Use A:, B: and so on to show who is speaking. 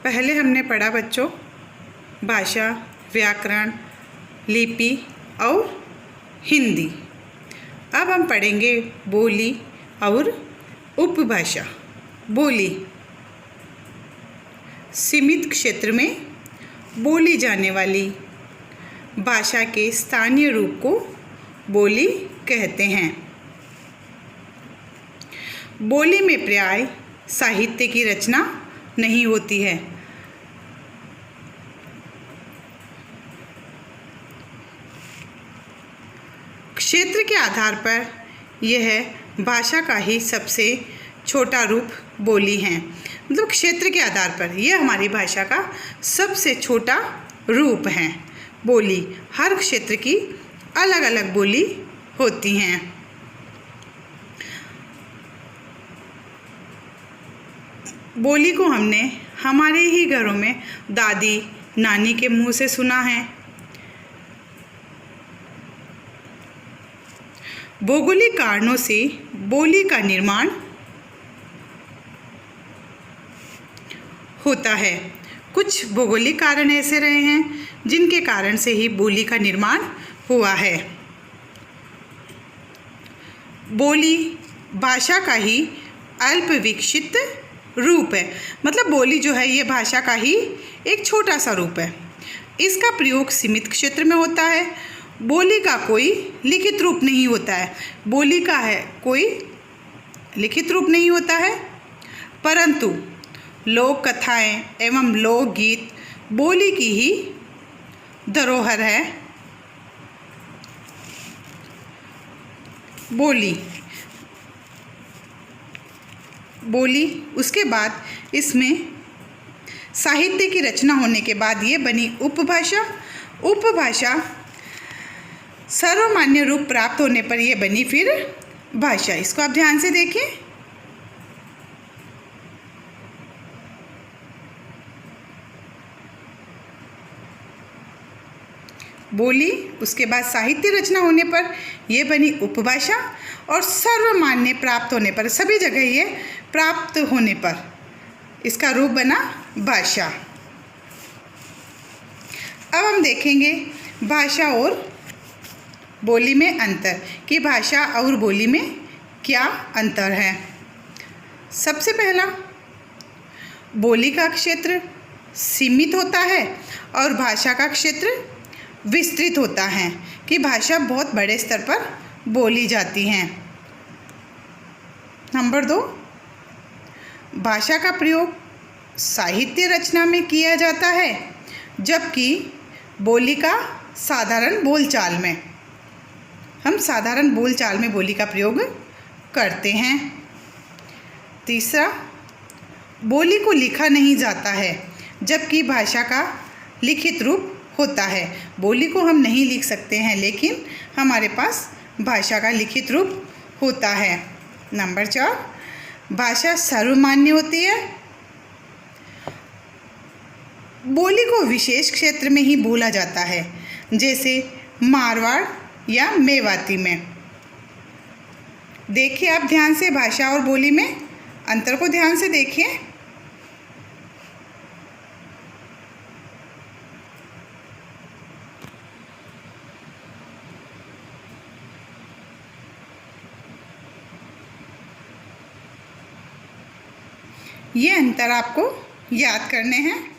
A: पहले हमने पढ़ा बच्चों भाषा, व्याकरण, लिपि और हिंदी। अब हम पढ़ेंगे बोली और उपभाषा। बोली सीमित क्षेत्र में बोली जाने वाली भाषा के स्थानीय रूप को बोली कहते हैं। बोली में प्राय साहित्य की रचना नहीं होती है। क्षेत्र के आधार पर यह भाषा का ही सबसे छोटा रूप बोली है। मतलब क्षेत्र के आधार पर यह हमारी भाषा का सबसे छोटा रूप है। बोली हर क्षेत्र की अलग अलग बोली होती हैं। बोली को हमने हमारे ही घरों में दादी नानी के मुंह से सुना है। भौगोलिक कारणों से बोली का निर्माण होता है। कुछ भौगोलिक कारण ऐसे रहे हैं जिनके कारण से ही बोली का निर्माण हुआ है। बोली भाषा का ही अल्प विकसित रूप है। मतलब बोली जो है ये भाषा का ही एक छोटा सा रूप है। इसका प्रयोग सीमित क्षेत्र में होता है। बोली का कोई लिखित रूप नहीं होता है। बोली का है कोई लिखित रूप नहीं होता है, परंतु लोक कथाएं एवं लोकगीत बोली की ही धरोहर है। बोली उसके बाद इसमें साहित्य की रचना होने के बाद ये बनी उपभाषा। उपभाषा सर्वमान्य रूप प्राप्त होने पर यह बनी फिर भाषा। इसको आप ध्यान से देखें। बोली उसके बाद साहित्य रचना होने पर यह बनी उपभाषा और सर्वमान्य प्राप्त होने पर, सभी जगह ये प्राप्त होने पर इसका रूप बना भाषा। अब हम देखेंगे भाषा और बोली में अंतर कि भाषा और बोली में क्या अंतर है। सबसे पहला, बोली का क्षेत्र सीमित होता है और भाषा का क्षेत्र विस्तृत होता है कि भाषा बहुत बड़े स्तर पर बोली जाती हैं। नंबर 2, भाषा का प्रयोग साहित्य रचना में किया जाता है जबकि बोली का साधारण बोलचाल में, हम साधारण बोलचाल में बोली का प्रयोग करते हैं। तीसरा, बोली को लिखा नहीं जाता है जबकि भाषा का लिखित रूप होता है। बोली को हम नहीं लिख सकते हैं लेकिन हमारे पास भाषा का लिखित रूप होता है। नंबर 4, भाषा सर्वमान्य होती है। बोली को विशेष क्षेत्र में ही बोला जाता है, जैसे मारवाड़ या मेवाती में। देखिए आप ध्यान से भाषा और बोली में अंतर को ध्यान से देखिए। ये अंतर आपको याद करने हैं।